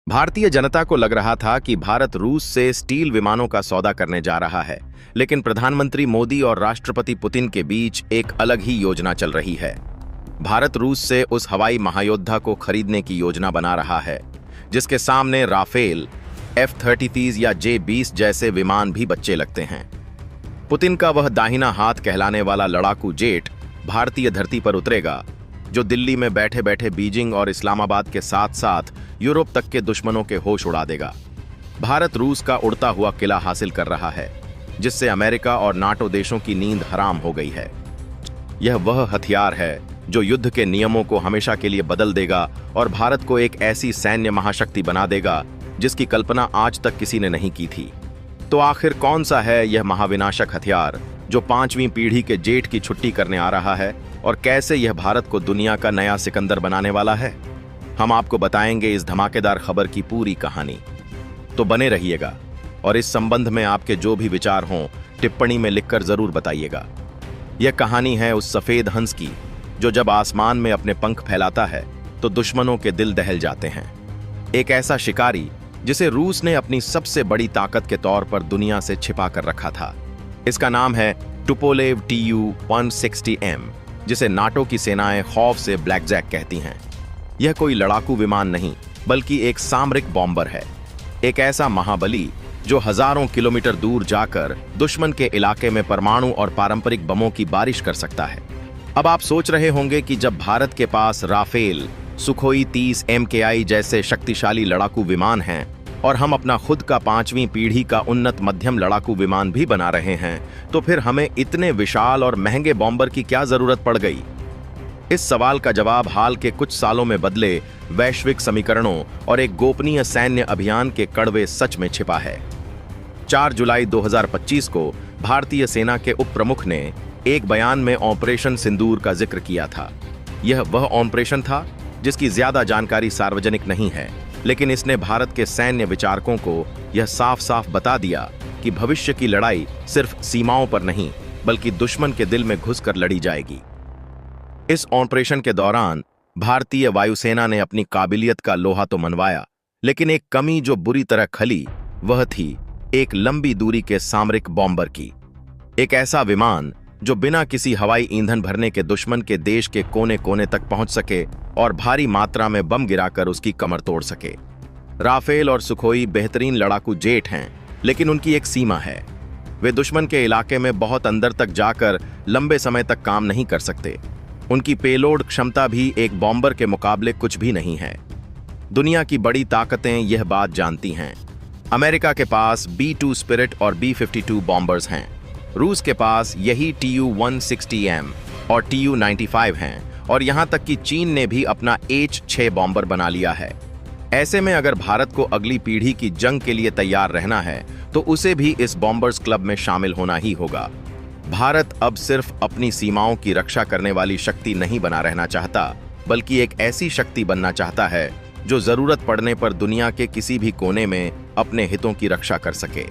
भारतीय जनता को लग रहा था कि भारत रूस से स्टील विमानों का सौदा करने जा रहा है, लेकिन प्रधानमंत्री मोदी और राष्ट्रपति पुतिन के बीच एक अलग ही योजना चल रही है। भारत रूस से उस हवाई महायोद्धा को खरीदने की योजना बना रहा है, जिसके सामने राफेल, F-30 या J-20 जैसे विमान भी बच्चे लगते हैं। पुतिन का वह दाहिना हाथ कहलाने वाला लड़ाकू जेट भारतीय धरती पर उतरेगा, जो दिल्ली में बैठे बैठे बीजिंग और इस्लामाबाद के साथ साथ यूरोप तक के दुश्मनों के होश उड़ा देगा। भारत रूस का उड़ता हुआ किला हासिल कर रहा है, जिससे अमेरिका और नाटो देशों की नींद हराम हो गई है। यह वह हथियार है जो युद्ध के नियमों को हमेशा के लिए बदल देगा और भारत को एक ऐसी सैन्य महाशक्ति बना देगा जिसकी कल्पना आज तक किसी ने नहीं की थी। तो आखिर कौन सा है यह महाविनाशक हथियार जो 5वीं पीढ़ी के जेट की छुट्टी करने आ रहा है, और कैसे यह भारत को दुनिया का नया सिकंदर बनाने वाला है? हम आपको बताएंगे इस धमाकेदार खबर की पूरी कहानी। तो बने रहिएगा और इस संबंध में आपके जो भी विचार हों टिप्पणी में लिखकर जरूर बताइएगा। यह कहानी है उस सफेद हंस की जो जब आसमान में अपने पंख फैलाता है तो दुश्मनों के दिल दहल जाते हैं। एक ऐसा शिकारी जिसे रूस ने अपनी सबसे बड़ी ताकत के तौर पर दुनिया से छिपा कर रखा था। इसका नाम है टुपोलेव Tu-160M, जिसे नाटो की सेनाएं खौफ से ब्लैक जैक कहती हैं। यह कोई लड़ाकू विमान नहीं, बल्कि एक सामरिक बॉम्बर है, एक ऐसा महाबली जो हजारों किलोमीटर दूर जाकर दुश्मन के इलाके में परमाणु और पारंपरिक बमों की बारिश कर सकता है। अब आप सोच रहे होंगे कि जब भारत के पास राफेल, सुखोई 30 MKI जैसे शक्तिशाली लड़ाकू विमान हैं और हम अपना खुद का 5वीं पीढ़ी का उन्नत मध्यम लड़ाकू विमान भी बना रहे हैं, तो फिर हमें इतने विशाल और महंगे बॉम्बर की क्या जरूरत पड़ गई? इस सवाल का जवाब हाल के कुछ सालों में बदले वैश्विक समीकरणों और एक गोपनीय सैन्य अभियान के कड़वे सच में छिपा है। 4 जुलाई 2025 को भारतीय सेना के उप प्रमुख ने एक बयान में ऑपरेशन सिंदूर का जिक्र किया था। यह वह ऑपरेशन था जिसकी ज्यादा जानकारी सार्वजनिक नहीं है, लेकिन इसने भारत के सैन्य विचारकों को यह साफ साफ बता दिया कि भविष्य की लड़ाई सिर्फ सीमाओं पर नहीं, बल्कि दुश्मन के दिल में घुसकर लड़ी जाएगी। इस ऑपरेशन के दौरान भारतीय वायुसेना ने अपनी काबिलियत का लोहा तो मनवाया, लेकिन एक कमी जो बुरी तरह खली वह थी एक लंबी दूरी के सामरिक बॉम्बर की। एक ऐसा विमान जो बिना किसी हवाई ईंधन भरने के दुश्मन के देश के कोने कोने तक पहुंच सके और भारी मात्रा में बम गिराकर उसकी कमर तोड़ सके। राफेल और सुखोई बेहतरीन लड़ाकू जेट हैं, लेकिन उनकी एक सीमा है। वे दुश्मन के इलाके में बहुत अंदर तक जाकर लंबे समय तक काम नहीं कर सकते। उनकी पेलोड क्षमता भी एक बॉम्बर के मुकाबले कुछ भी नहीं है। दुनिया की बड़ी ताकतें यह बात जानती हैं। अमेरिका के पास B-2 स्पिरिट और B-52 बॉम्बर्स हैं। रूस के पास यही Tu-160M और Tu-95 हैं, और यहां तक कि चीन ने भी अपना H-6 बॉम्बर बना लिया है। ऐसे में अगर भारत को अगली पीढ़ी की जंग के लिए तैयार रहना है तो उसे भी इस बॉम्बर्स क्लब में शामिल होना ही होगा। भारत अब सिर्फ अपनी सीमाओं की रक्षा करने वाली शक्ति नहीं बना रहना चाहता, बल्कि एक ऐसी शक्ति बनना चाहता है जो जरूरत पड़ने पर दुनिया के किसी भी कोने में अपने हितों की रक्षा कर सके।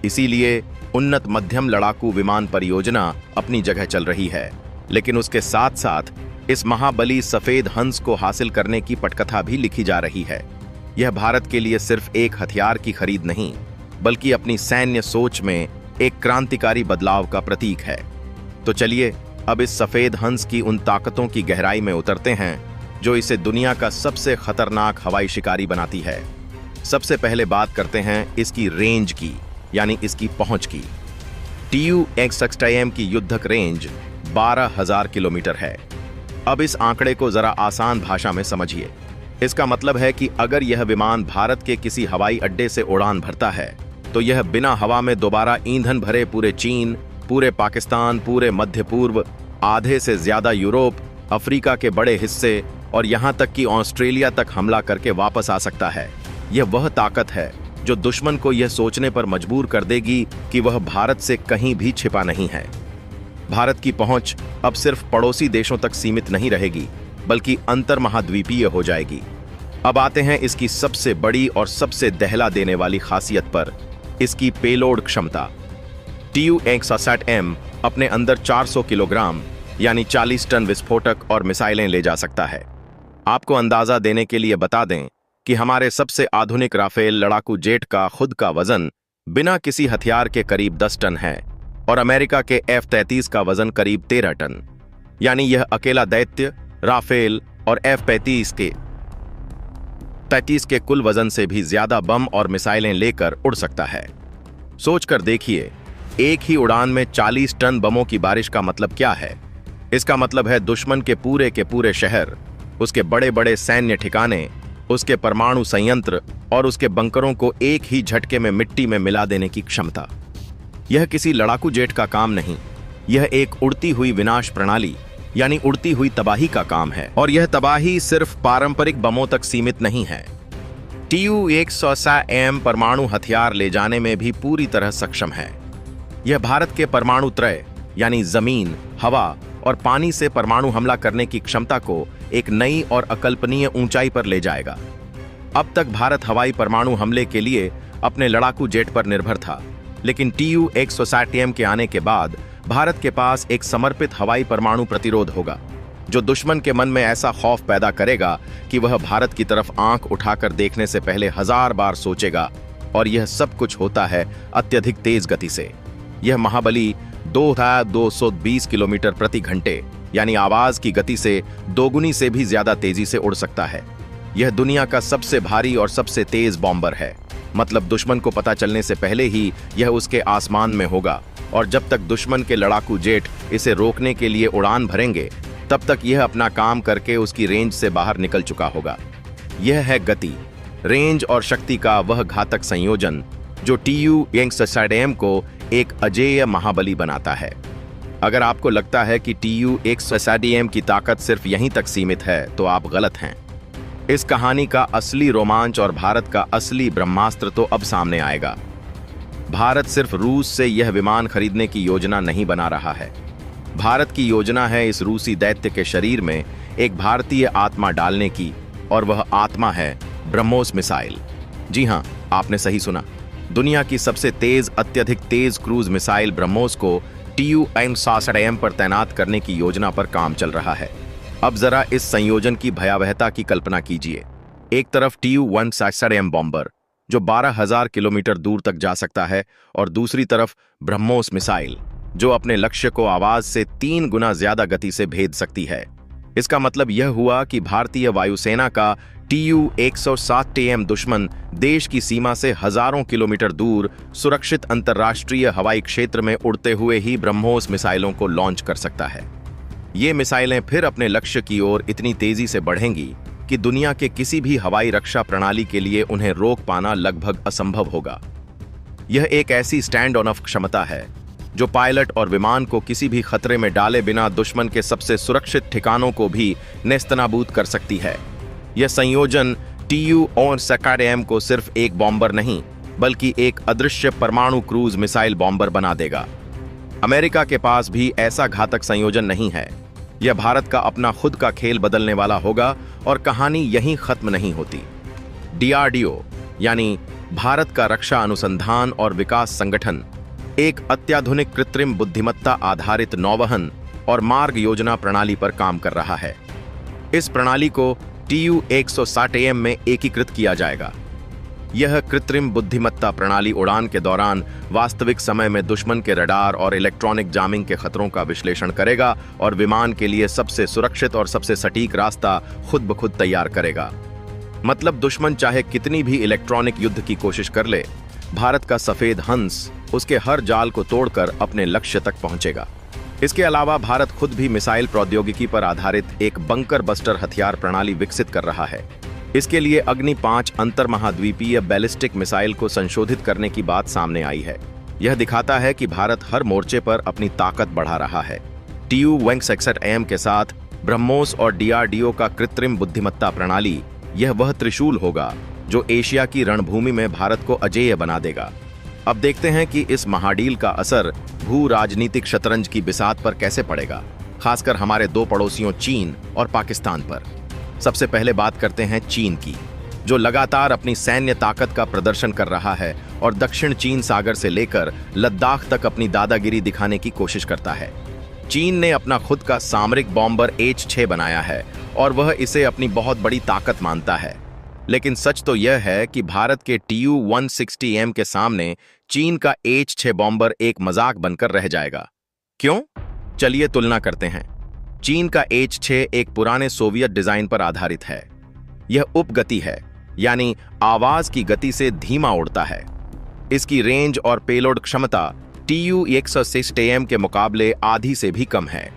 इसीलिए उन्नत मध्यम लड़ाकू विमान परियोजना अपनी जगह चल रही है, लेकिन उसके साथ साथ इस महाबली सफेद हंस को हासिल करने की पटकथा भी लिखी जा रही है। यह भारत के लिए सिर्फ एक हथियार की खरीद नहीं, बल्कि अपनी सैन्य सोच में एक क्रांतिकारी बदलाव का प्रतीक है। तो चलिए अब इस सफेद हंस की उन ताकतों की गहराई में उतरते हैं जो इसे दुनिया का सबसे खतरनाक हवाई शिकारी बनाती है। सबसे पहले बात करते हैं इसकी रेंज की, यानी इसकी पहुंच की। Tu-160M की युद्धक रेंज 12,000 किलोमीटर है। अब इस आंकड़े को जरा आसान भाषा में समझिए। इसका मतलब है कि अगर यह विमान भारत के किसी हवाई अड्डे से उड़ान भरता है तो यह बिना हवा में दोबारा ईंधन भरे पूरे चीन, पूरे पाकिस्तान, पूरे मध्य पूर्व, आधे से ज्यादा यूरोप, अफ्रीका के बड़े हिस्से और यहां तक कि ऑस्ट्रेलिया तक हमला करके वापस आ सकता है। यह वह ताकत है जो दुश्मन को यह सोचने पर मजबूर कर देगी कि वह भारत से कहीं भी छिपा नहीं है। भारत की पहुंच अब सिर्फ पड़ोसी देशों तक सीमित नहीं रहेगी, बल्कि अंतर्महाद्वीपीय हो जाएगी। अब आते हैं इसकी सबसे बड़ी और सबसे दहला देने वाली खासियत पर, इसकी पेलोड क्षमता। Tu-160M अपने अंदर 400 किलोग्राम यानी 40 टन विस्फोटक और मिसाइलें ले जा सकता है। आपको अंदाजा देने के लिए बता दें कि हमारे सबसे आधुनिक राफेल लड़ाकू जेट का खुद का वजन बिना किसी हथियार के करीब 10 टन है और अमेरिका के F-33 का वजन करीब 13 टन। यानी यह अकेला दैत्य राफेल और F-35 के कुल वजन से भी ज्यादा बम और मिसाइलें लेकर उड़ सकता है। सोचकर देखिए, एक ही उड़ान में 40 टन बमों की बारिश का मतलब क्या है। इसका मतलब है दुश्मन के पूरे शहर, उसके बड़े बड़े सैन्य ठिकाने, उसके परमाणु संयंत्र और उसके बंकरों को एक ही झटके में मिट्टी में मिला देने की क्षमता। यह किसी लड़ाकू जेट का काम नहीं, यह एक उड़ती हुई विनाश प्रणाली यानी उड़ती हुई तबाही का काम है। और यह तबाही सिर्फ पारंपरिक बमों तक सीमित नहीं है। Tu-160M परमाणु हथियार ले जाने में भी पूरी तरह सक्षम है। यह भारत के परमाणु त्रय यानी जमीन, हवा और पानी से परमाणु हमला करने की क्षमता को एक नई और अकल्पनीय ऊंचाई पर ले जाएगा। अब तक भारत हवाई परमाणु हमले के लिए अपने लड़ाकू जेट पर निर्भर था, लेकिन Tu-160M के आने के बाद भारत के पास एक समर्पित हवाई परमाणु प्रतिरोध होगा, जो दुश्मन के मन में ऐसा खौफ पैदा करेगा कि वह भारत की तरफ आंख उठाकर देखने से पहले 1000 बार सोचेगा। और यह सब कुछ होता है अत्यधिक तेज गति से। यह महाबली 2220 किलोमीटर प्रति घंटे यानी आवाज की गति से दोगुनी से भी ज्यादा तेजी से उड़ सकता है। यह दुनिया का सबसे भारी और सबसे तेज बॉम्बर है। मतलब दुश्मन को पता चलने से पहले ही यह उसके आसमान में होगा, और जब तक दुश्मन के लड़ाकू जेट इसे रोकने के लिए उड़ान भरेंगे, तब तक यह अपना काम करके उसकी रेंज से बाहर निकल चुका होगा। यह है गति, रेंज और शक्ति का वह घातक संयोजन जो Tu-160M को एक अजेय महाबली बनाता है। अगर आपको लगता है कि Tu-160M की ताकत सिर्फ यहीं तक सीमित है, तो आप गलत हैं। इस कहानी का असली रोमांच और भारत का असली ब्रह्मास्त्र तो अब सामने आएगा। भारत सिर्फ रूस से यह विमान खरीदने की योजना नहीं बना रहा है। भारत की योजना है इस रूसी दैत्य के शरीर में एक भारतीय आत्मा डालने की, और वह आत्मा है ब्रह्मोस मिसाइल। जी हां, आपने सही सुना। दुनिया की सबसे तेज, अत्यधिक तेज क्रूज मिसाइल ब्रह्मोस को Tu-160M पर तैनात करने की योजना पर काम चल रहा है। अब जरा इस संयोजन की भयावहता की कल्पना कीजिए। एक तरफ Tu-160M बॉम्बर जो 12,000 किलोमीटर दूर तक जा सकता है, और दूसरी तरफ ब्रह्मोस मिसाइल जो अपने लक्ष्य को आवाज से 3 गुना ज्यादा गति से भेद सकती है। इसका मतलब यह हुआ कि भारतीय वायुसेना का Tu-160M दुश्मन देश की सीमा से हजारों किलोमीटर दूर सुरक्षित अंतर्राष्ट्रीय हवाई क्षेत्र में उड़ते हुए ही ब्रह्मोस मिसाइलों को लॉन्च कर सकता है। ये मिसाइलें फिर अपने लक्ष्य की ओर इतनी तेजी से बढ़ेंगी कि दुनिया के किसी भी हवाई रक्षा प्रणाली के लिए उन्हें रोक पाना लगभग असंभव होगा। यह एक ऐसी स्टैंड ऑन ऑफ क्षमता है जो पायलट और विमान को किसी भी खतरे में डाले बिना दुश्मन के सबसे सुरक्षित ठिकानों को भी नेस्तनाबूद कर सकती है। यह संयोजन Tu-160M को सिर्फ एक बॉम्बर नहीं, बल्कि एक अदृश्य परमाणु क्रूज मिसाइल बॉम्बर बना देगा। अमेरिका के पास भी ऐसा घातक संयोजन नहीं है। यह भारत का अपना खुद का खेल बदलने वाला होगा, और कहानी यहीं खत्म नहीं होती। DRDO यानी भारत का रक्षा अनुसंधान और विकास संगठन एक अत्याधुनिक कृत्रिम बुद्धिमत्ता आधारित नौवहन और मार्ग योजना प्रणाली पर काम कर रहा है। इस प्रणाली को Tu-160M में एकीकृत किया जाएगा। यह कृत्रिम बुद्धिमत्ता प्रणाली उड़ान के दौरान वास्तविक समय में दुश्मन के रडार और इलेक्ट्रॉनिक जामिंग के खतरों का विश्लेषण करेगा और विमान के लिए सबसे सुरक्षित और सबसे सटीक रास्ता खुद ब खुद तैयार करेगा। मतलब दुश्मन चाहे कितनी भी इलेक्ट्रॉनिक युद्ध की कोशिश कर ले, भारत का सफेद हंस उसके हर जाल को तोड़कर अपने लक्ष्य तक पहुंचेगा। इसके अलावा भारत खुद भी मिसाइल प्रौद्योगिकी पर आधारित एक बंकर बस्टर हथियार प्रणाली विकसित कर रहा है। इसके लिए अग्नि 5 अंतर्महाद्वीपीय बैलिस्टिक मिसाइल को संशोधित करने की बात सामने आई है। यह दिखाता है कि भारत हर मोर्चे पर अपनी ताकत बढ़ा रहा है। Tu-160M के साथ ब्रह्मोस और DRDO का कृत्रिम बुद्धिमत्ता प्रणाली, यह वह त्रिशूल होगा जो एशिया की रणभूमि में भारत को अजेय बना देगा। अब देखते हैं कि इस महाडील का असर भू राजनीतिक शतरंज की बिसात पर कैसे पड़ेगा, खासकर हमारे दो पड़ोसियों चीन और पाकिस्तान पर। सबसे पहले बात करते हैं चीन की, जो लगातार अपनी सैन्य ताकत का प्रदर्शन कर रहा है और दक्षिण चीन सागर से लेकर लद्दाख तक अपनी दादागिरी दिखाने की कोशिश करता है। चीन ने अपना खुद का सामरिक बॉम्बर H-6 बनाया है और वह इसे अपनी बहुत बड़ी ताकत मानता है। लेकिन सच तो यह है कि भारत के Tu-160M के सामने चीन का H-6 बॉम्बर एक मजाक बनकर रह जाएगा। क्यों? चलिए तुलना करते हैं। चीन का H-6 एक पुराने सोवियत डिजाइन पर आधारित है। यह उपगति है, यानी आवाज की गति से धीमा उड़ता है। इसकी रेंज और पेलोड क्षमता Tu-160M के मुकाबले आधी से भी कम है।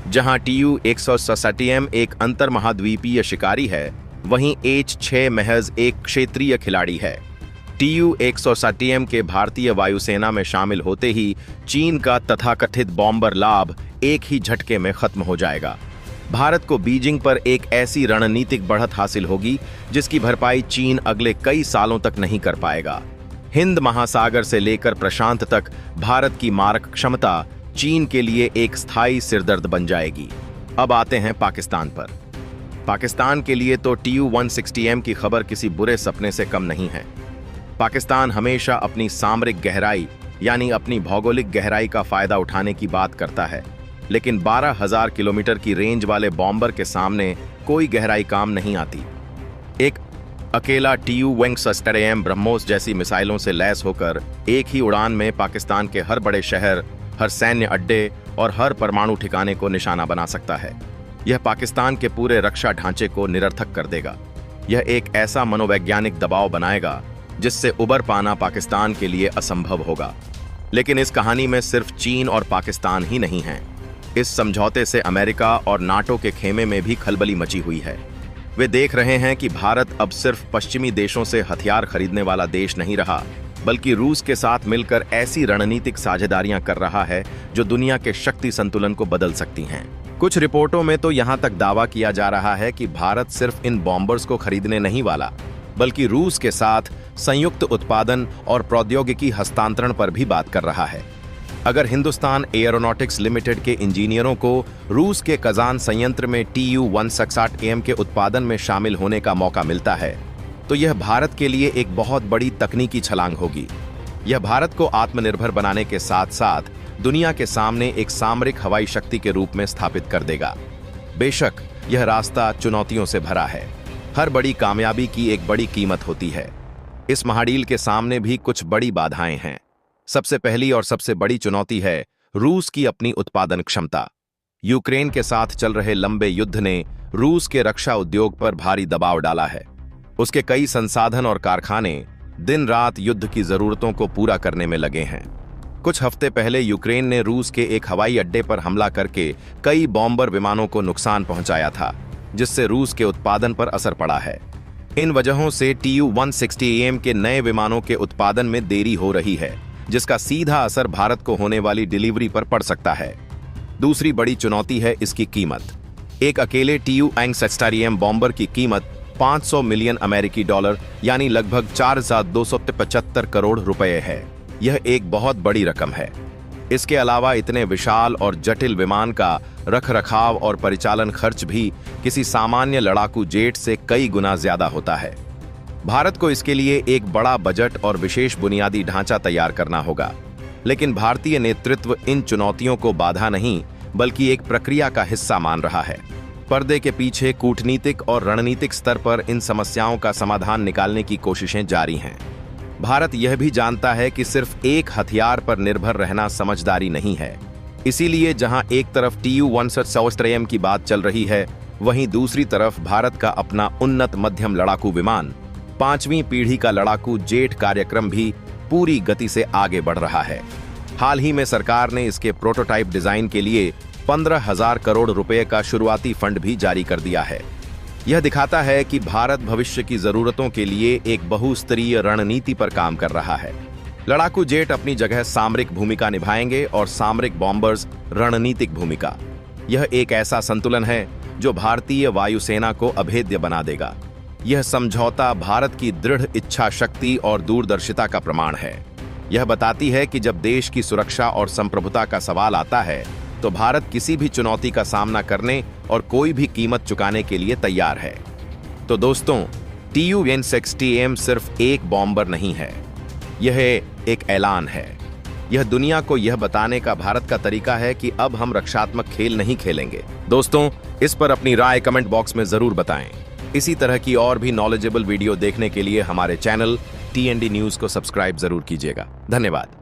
जहां Tu-160M एक अंतर्महाद्वीपीय शिकारी है, वहीं H-6 महज एक क्षेत्रीय खिलाड़ी है। Tu-160M के भारतीय वायुसेना में शामिल होते ही चीन का तथाकथित बॉम्बर लाभ एक ही झटके में खत्म हो जाएगा। भारत को बीजिंग पर एक ऐसी रणनीतिक बढ़त हासिल होगी जिसकी भरपाई चीन अगले कई सालों तक नहीं कर पाएगा। हिंद महासागर से लेकर प्रशांत तक भारत की मारक क्षमता चीन के लिए एक स्थायी सिरदर्द बन जाएगी। अब आते हैं पाकिस्तान पर। पाकिस्तान के लिए तो Tu-160M की खबर किसी बुरे सपने से कम नहीं है। पाकिस्तान हमेशा अपनी सामरिक गहराई यानी अपनी भौगोलिक गहराई का फायदा उठाने की बात करता है, लेकिन 12,000 किलोमीटर की रेंज वाले बॉम्बर के सामने कोई गहराई काम नहीं आती। एक अकेला Tu-160M ब्रह्मोस जैसी मिसाइलों से लैस होकर एक ही उड़ान में पाकिस्तान के हर बड़े शहर, हर सैन्य अड्डे और हर परमाणु ठिकाने को निशाना बना सकता है। यह पाकिस्तान के पूरे रक्षा ढांचे को निरर्थक कर देगा। यह एक ऐसा मनोवैज्ञानिक दबाव बनाएगा जिससे उबर पाना पाकिस्तान के लिए असंभव होगा। लेकिन इस कहानी में सिर्फ चीन और पाकिस्तान ही नहीं है। इस समझौते से अमेरिका और नाटो के खेमे में भी खलबली मची हुई है। वे देख रहे हैं कि भारत अब सिर्फ पश्चिमी देशों से हथियार खरीदने वाला देश नहीं रहा, बल्कि रूस के साथ मिलकर ऐसी रणनीतिक साझेदारियां कर रहा है जो दुनिया के शक्ति संतुलन को बदल सकती हैं। कुछ रिपोर्टों में तो यहां तक दावा किया जा रहा है कि भारत सिर्फ इन बॉम्बर्स को खरीदने नहीं वाला, बल्कि रूस के साथ संयुक्त उत्पादन और प्रौद्योगिकी हस्तांतरण पर भी बात कर रहा है। अगर हिंदुस्तान एयरोनॉटिक्स लिमिटेड के इंजीनियरों को रूस के कजान संयंत्र में Tu-160M के उत्पादन में शामिल होने का मौका मिलता है, तो यह भारत के लिए एक बहुत बड़ी तकनीकी छलांग होगी। यह भारत को आत्मनिर्भर बनाने के साथ साथ दुनिया के सामने एक सामरिक हवाई शक्ति के रूप में स्थापित कर देगा। बेशक यह रास्ता चुनौतियों से भरा है। हर बड़ी कामयाबी की एक बड़ी कीमत होती है। इस महाडील के सामने भी कुछ बड़ी बाधाएं हैं। सबसे पहली और सबसे बड़ी चुनौती है रूस की अपनी उत्पादन क्षमता। यूक्रेन के साथ चल रहे लंबे युद्ध ने रूस के रक्षा उद्योग पर भारी दबाव डाला है। उसके कई संसाधन और कारखाने दिन रात युद्ध की जरूरतों को पूरा करने में लगे हैं। कुछ हफ्ते पहले यूक्रेन ने रूस के एक हवाई अड्डे पर हमला करके कई बॉम्बर विमानों को नुकसान पहुंचाया था, जिससे रूस के उत्पादन पर असर पड़ा है। इन वजहों से Tu-160M के नए विमानों के उत्पादन में देरी हो रही है, जिसका सीधा असर भारत को होने वाली डिलीवरी पर पड़ सकता है। दूसरी बड़ी चुनौती है इसकी कीमत। एक अकेले Tu-160M बॉम्बर की कीमत 500 मिलियन अमेरिकी डॉलर यानी लगभग 4,275 करोड़ रुपए है। यह एक बहुत बड़ी रकम है। इसके अलावा इतने विशाल और जटिल विमान का रखरखाव और परिचालन खर्च भी किसी सामान्य लड़ाकू जेट से कई गुना ज्यादा होता है। भारत को इसके लिए एक बड़ा बजट और विशेष बुनियादी ढांचा तैयार करना होगा। लेकिन भारतीय नेतृत्व इन चुनौतियों को बाधा नहीं, बल्कि एक प्रक्रिया का हिस्सा मान रहा है। पर्दे के पीछे कूटनीतिक और रणनीतिक स्तर पर इन समस्याओं का समाधान निकालने की कोशिशें जारी हैं। भारत यह भी जानता है कि सिर्फ एक हथियार पर निर्भर रहना समझदारी नहीं है। इसीलिए जहां एक तरफ Tu-160M की बात चल रही है, वहीं दूसरी तरफ भारत का अपना उन्नत मध्यम लड़ाकू विमान, 5वीं पीढ़ी का लड़ाकू जेट कार्यक्रम भी पूरी गति से आगे बढ़ रहा है। हाल ही में सरकार ने इसके प्रोटोटाइप डिजाइन के लिए 15,000 करोड़ रुपए का शुरुआती फंड भी जारी कर दिया है। यह दिखाता है कि भारत भविष्य की जरूरतों के लिए एक बहुस्तरीय रणनीति पर काम कर रहा है। लड़ाकू जेट अपनी जगह सामरिक भूमिका निभाएंगे और सामरिक बॉम्बर्स रणनीतिक भूमिका। यह एक ऐसा संतुलन है जो भारतीय वायुसेना को अभेद्य बना देगा। यह समझौता भारत की दृढ़ इच्छा शक्ति और दूरदर्शिता का प्रमाण है। यह बताती है कि जब देश की सुरक्षा और संप्रभुता का सवाल आता है, तो भारत किसी भी चुनौती का सामना करने और कोई भी कीमत चुकाने के लिए तैयार है। तो दोस्तों, Tu-160M सिर्फ एक बॉम्बर नहीं है, यह एक ऐलान है। यह दुनिया को यह बताने का भारत का तरीका है कि अब हम रक्षात्मक खेल नहीं खेलेंगे। दोस्तों, इस पर अपनी राय कमेंट बॉक्स में जरूर बताएं। इसी तरह की और भी नॉलेजेबल वीडियो देखने के लिए हमारे चैनल TND न्यूज को सब्सक्राइब जरूर कीजिएगा। धन्यवाद।